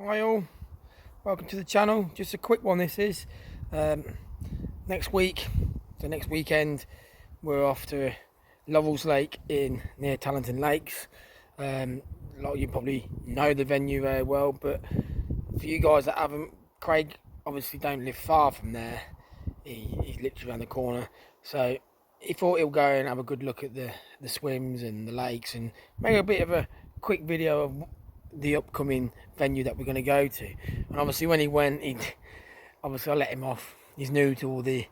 Hi all, welcome to the channel. Just a quick one this is. Next week, so next weekend, we're off to Lovell's Lake near Tallington Lakes. A lot of you probably know the venue very well, but for you guys that haven't, Craig obviously don't live far from there. He's literally around the corner, so he thought he'll go and have a good look at the swims and the lakes and make a bit of a quick video of the upcoming venue that we're going to go to. And obviously when he went, obviously I let him off. He's new to all the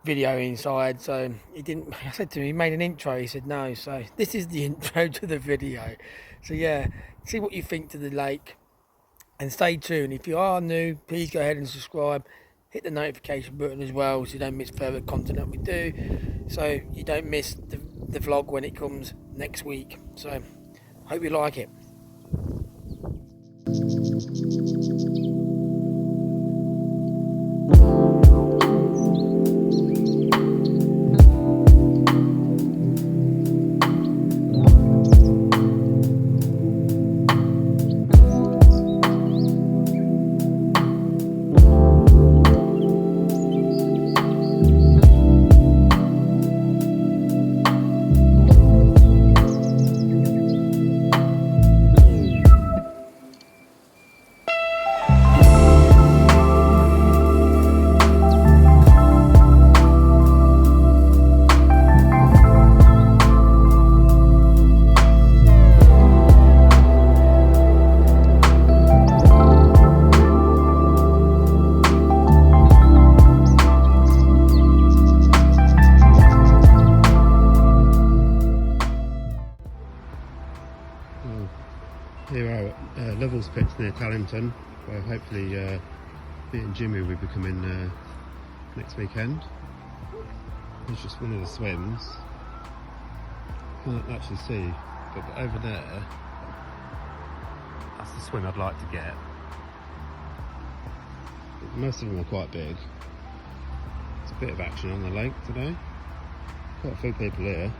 video inside, so he didn't. I said to him, he made an intro, he said no, so this is the intro to the video. So yeah, see what you think to the lake and stay tuned. If you are new, please go ahead and subscribe, hit the notification button as well so you don't miss further content that we do, so you don't miss the vlog when it comes next week. So hope you like it. Here we are at Lovell's Pits near Tallington, where hopefully me and Jimmy will be coming next weekend. It's just one of the swims. Can't actually see, but over there, that's the swim I'd like to get. Most of them are quite big. There's a bit of action on the lake today. Quite a few people here.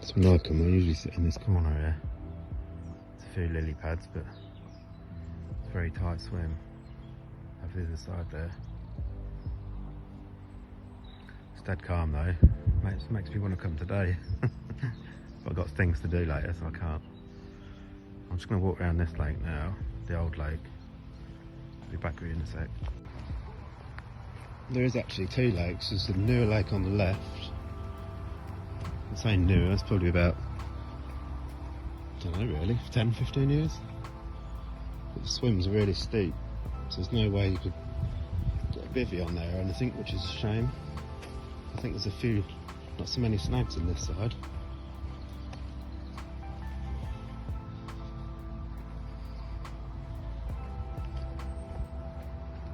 So when I come, I usually sit in this corner here. There's a few lily pads, but it's a very tight swim. Over the other side there. It's dead calm though. Makes me want to come today. But I've got things to do later, so I can't. I'm just going to walk around this lake now, the old lake. I'll be back with you in a sec. There is actually two lakes. There's a newer lake on the left. I'm saying newer, it's probably about, I don't know really, 10-15 years. But the swims are really steep, so there's no way you could get a bivvy on there or anything, which is a shame. I think there's a few, not so many snags on this side.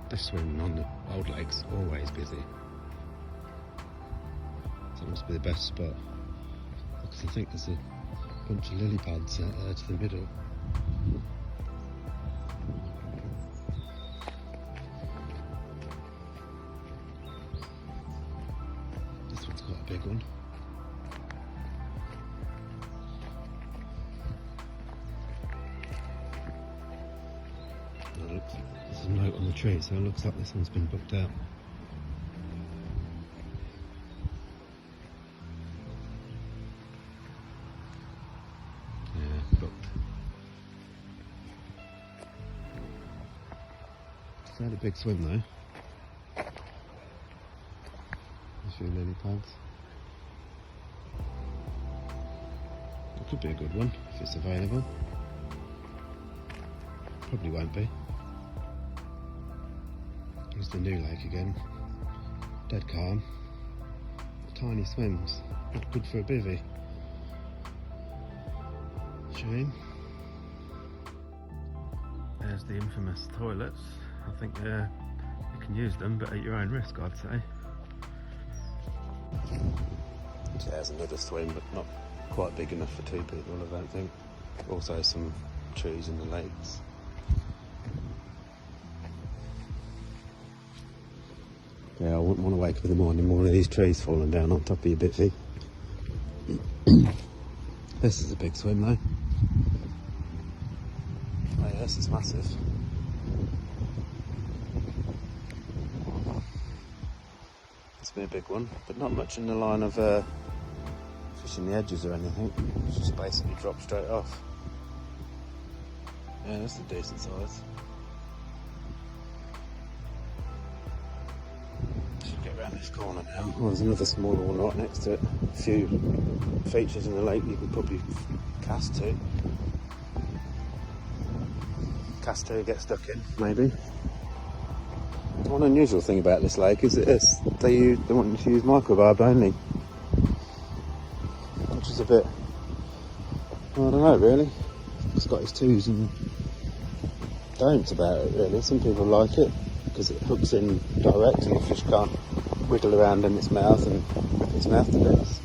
This swim on the old lake's always busy. So it must be the best spot. Because I think there's a bunch of lily pads to the middle. This one's quite a big one. There's a note on the tree, so it looks like this one's been booked out. It's had a big swim though. A few lily pads. It could be a good one if it's available. Probably won't be. Here's the new lake again. Dead calm. Tiny swims. Not good for a bivvy. Shame. There's the infamous toilets. I think you can use them, but at your own risk, I'd say. So there's another swim, but not quite big enough for two people, I don't think. Also some trees in the lakes. Yeah, I wouldn't want to wake up in the morning with one of these trees falling down on top of your bivvy. This is a big swim though. Oh yeah, this is massive. It's been a big one, but not much in the line of fishing the edges or anything. It's just basically dropped straight off. Yeah, that's a decent size. Should get around this corner now. Oh, there's another smaller one right next to it. A few features in the lake you could probably cast to. Cast to, get stuck in, maybe. One unusual thing about this lake is that they want you to use microbarb only. Which is a bit, I don't know really. It's got its do's and don'ts about it really. Some people like it because it hooks in direct and the fish can't wiggle around in its mouth and rip its mouth to bits.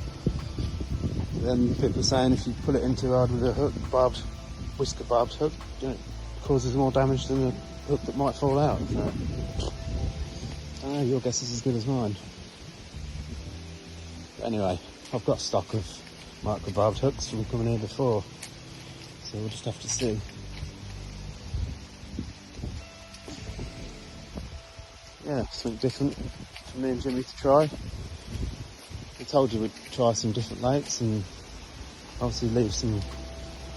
Then people are saying if you pull it in too hard with a hook, whisker barbed hook, it causes more damage than a hook that might fall out. So, your guess is as good as mine. But anyway, I've got stock of micro-barbed hooks from coming here before, so we'll just have to see. Yeah, something different for me and Jimmy to try. We told you we'd try some different lakes and obviously leave some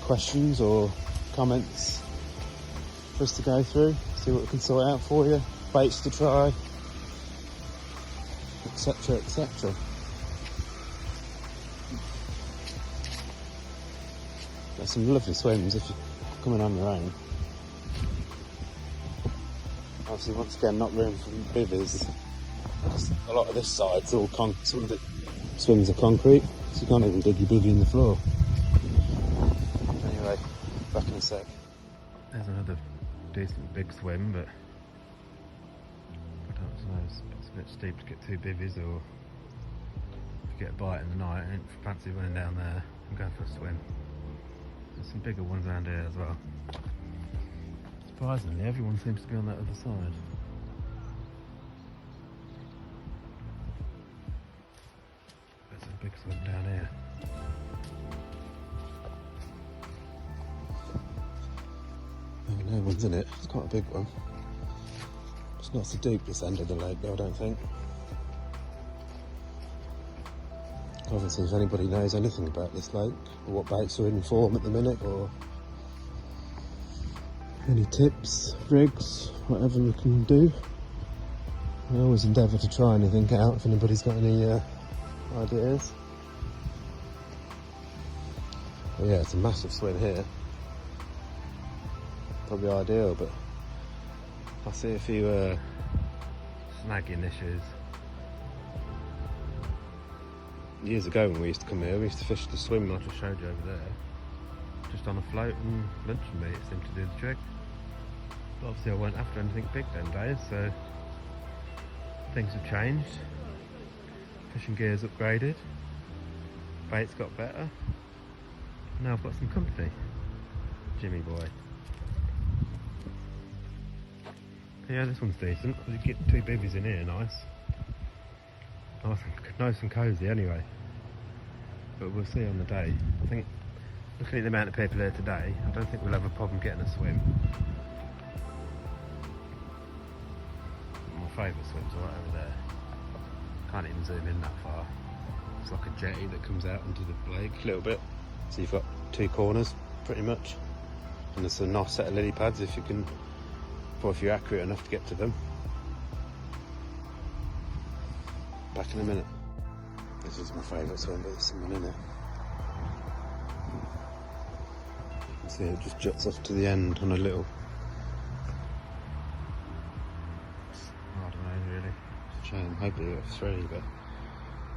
questions or comments for us to go through, see what we can sort out for you, baits to try, etc, etc. There's some lovely swims if you're coming on your own. Obviously, once again, not room for bivvies. A lot of this side's all some of the swims are concrete, so you can't even dig your bivvy in the floor. Anyway, back in a sec. There's another decent big swim, but I don't know, it's a bit steep to get 2 bivvies, or if you get a bite in the night, I don't fancy running down there and going for a swim. There's some bigger ones around here as well. Surprisingly, everyone seems to be on that other side. There's a big swim down here. Oh, no one's in it. It's quite a big one. It's not so deep this end of the lake though, I don't think. Obviously, if anybody knows anything about this lake, or what baits are in form at the minute, or any tips, rigs, whatever we can do. I always endeavour to try anything out if anybody's got any ideas. But yeah, it's a massive swim here. Probably ideal, but I see a few snagging issues. Years ago when we used to come here, we used to fish the swim I just showed you over there. Just on a float and luncheon meat seemed to do the trick. But obviously I weren't after anything big them days, so things have changed. Fishing gear's upgraded, bait's got better. Now I've got some company. Jimmy boy. Yeah, this one's decent. You get 2 bivvies in here, nice. Nice and cosy anyway. But we'll see on the day. I think, looking at the amount of people here today, I don't think we'll have a problem getting a swim. My favourite swim's right over there. Can't even zoom in that far. It's like a jetty that comes out onto the lake a little bit. So you've got 2 corners, pretty much. And there's a nice set of lily pads if you can, or if you're accurate enough to get to them. Back in a minute. This is my favourite swim, but there's someone in it. You can see it just juts off to the end on a little, I don't know really. It's a shame, hopefully we'll have 3, but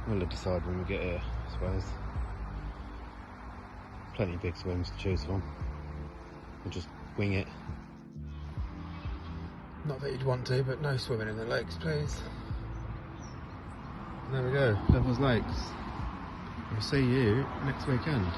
we'll decide when we get here, I suppose. Plenty of big swims to choose from. We'll just wing it. Not that you'd want to, but no swimming in the lakes, please. There we go, Devil's Lakes. We'll see you next weekend.